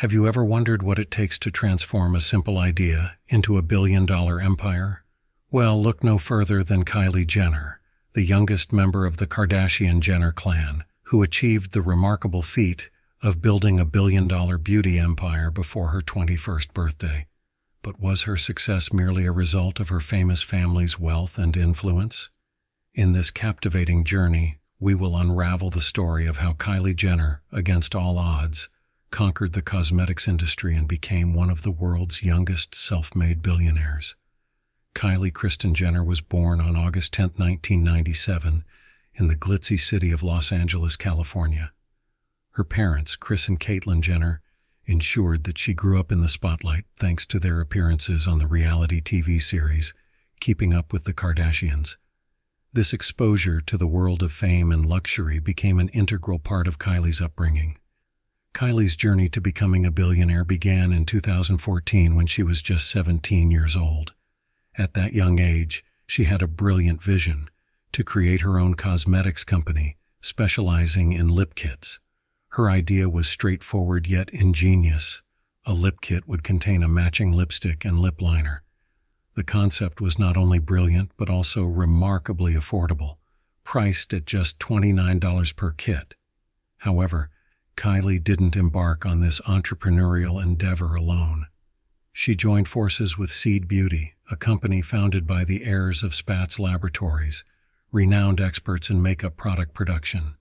Have you ever wondered what it takes to transform a simple idea into a billion-dollar empire? Well, look no further than Kylie Jenner, the youngest member of the Kardashian-Jenner clan, who achieved the remarkable feat of building a billion-dollar beauty empire before her 21st birthday. But was her success merely a result of her famous family's wealth and influence? In this captivating journey, we will unravel the story of how Kylie Jenner, against all odds, conquered the cosmetics industry and became one of the world's youngest self-made billionaires. Kylie Kristen Jenner was born on August 10, 1997, in the glitzy city of Los Angeles, California. Her parents, Kris and Caitlyn Jenner, ensured that she grew up in the spotlight thanks to their appearances on the reality TV series Keeping Up with the Kardashians. This exposure to the world of fame and luxury became an integral part of Kylie's upbringing. Kylie's journey to becoming a billionaire began in 2014 when she was just 17 years old. At that young age, she had a brilliant vision to create her own cosmetics company, specializing in lip kits. Her idea was straightforward yet ingenious. A lip kit would contain a matching lipstick and lip liner. The concept was not only brilliant but also remarkably affordable, priced at just $29 per kit. However, Kylie didn't embark on this entrepreneurial endeavor alone. She joined forces with Seed Beauty, a company founded by the heirs of Spatz Laboratories, renowned experts in makeup product production.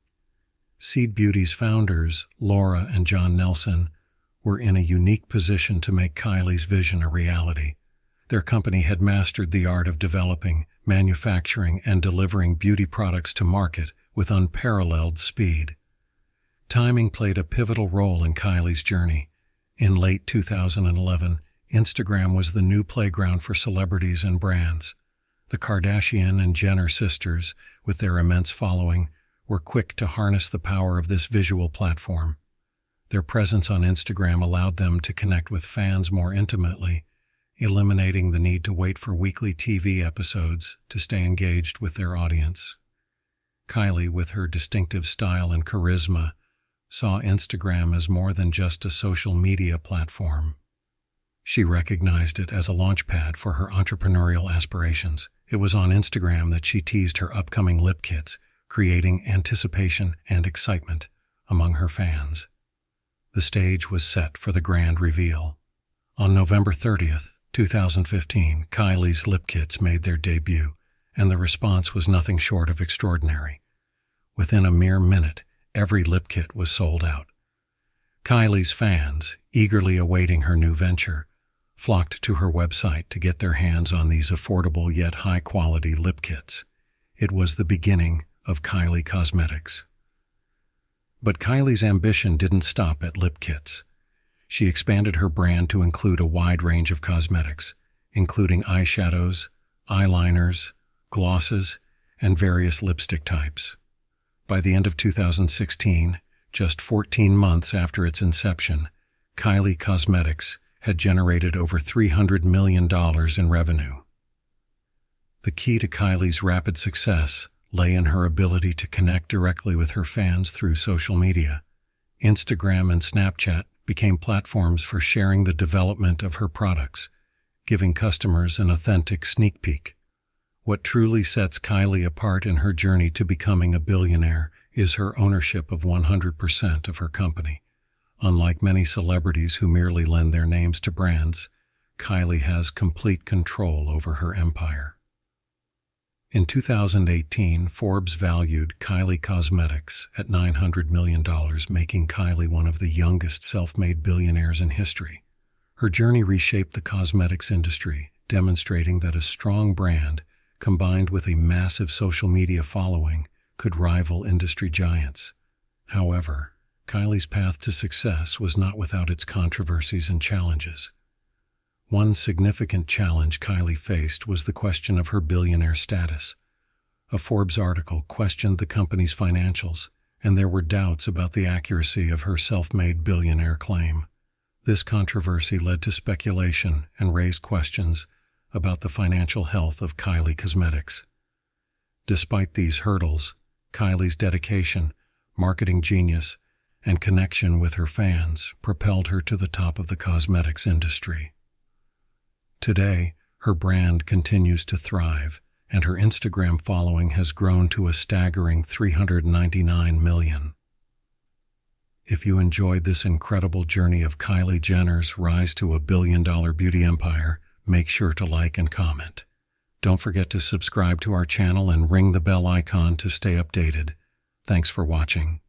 Seed Beauty's founders, Laura and John Nelson, were in a unique position to make Kylie's vision a reality. Their company had mastered the art of developing, manufacturing, and delivering beauty products to market with unparalleled speed. Timing played a pivotal role in Kylie's journey. In late 2011, Instagram was the new playground for celebrities and brands. The Kardashian and Jenner sisters, with their immense following, were quick to harness the power of this visual platform. Their presence on Instagram allowed them to connect with fans more intimately, eliminating the need to wait for weekly TV episodes to stay engaged with their audience. Kylie, with her distinctive style and charisma, saw Instagram as more than just a social media platform. She recognized it as a launchpad for her entrepreneurial aspirations. It was on Instagram that she teased her upcoming lip kits, creating anticipation and excitement among her fans. The stage was set for the grand reveal. On November 30th, 2015, Kylie's lip kits made their debut, and the response was nothing short of extraordinary. Within a mere minute, every lip kit was sold out. Kylie's fans, eagerly awaiting her new venture, flocked to her website to get their hands on these affordable yet high-quality lip kits. It was the beginning of Kylie Cosmetics. But Kylie's ambition didn't stop at lip kits. She expanded her brand to include a wide range of cosmetics, including eyeshadows, eyeliners, glosses, and various lipstick types. By the end of 2016, just 14 months after its inception, Kylie Cosmetics had generated over $300 million in revenue. The key to Kylie's rapid success lay in her ability to connect directly with her fans through social media. Instagram and Snapchat became platforms for sharing the development of her products, giving customers an authentic sneak peek. What truly sets Kylie apart in her journey to becoming a billionaire is her ownership of 100% of her company. Unlike many celebrities who merely lend their names to brands, Kylie has complete control over her empire. In 2018, Forbes valued Kylie Cosmetics at $900 million, making Kylie one of the youngest self-made billionaires in history. Her journey reshaped the cosmetics industry, demonstrating that a strong brand, combined with a massive social media following, could rival industry giants. However, Kylie's path to success was not without its controversies and challenges. One significant challenge Kylie faced was the question of her billionaire status. A Forbes article questioned the company's financials, and there were doubts about the accuracy of her self-made billionaire claim. This controversy led to speculation and raised questions about the financial health of Kylie Cosmetics. Despite these hurdles, Kylie's dedication, marketing genius, and connection with her fans propelled her to the top of the cosmetics industry. Today, her brand continues to thrive, and her Instagram following has grown to a staggering 399 million. If you enjoyed this incredible journey of Kylie Jenner's rise to a billion-dollar beauty empire, make sure to like and comment. Don't forget to subscribe to our channel and ring the bell icon to stay updated. Thanks for watching.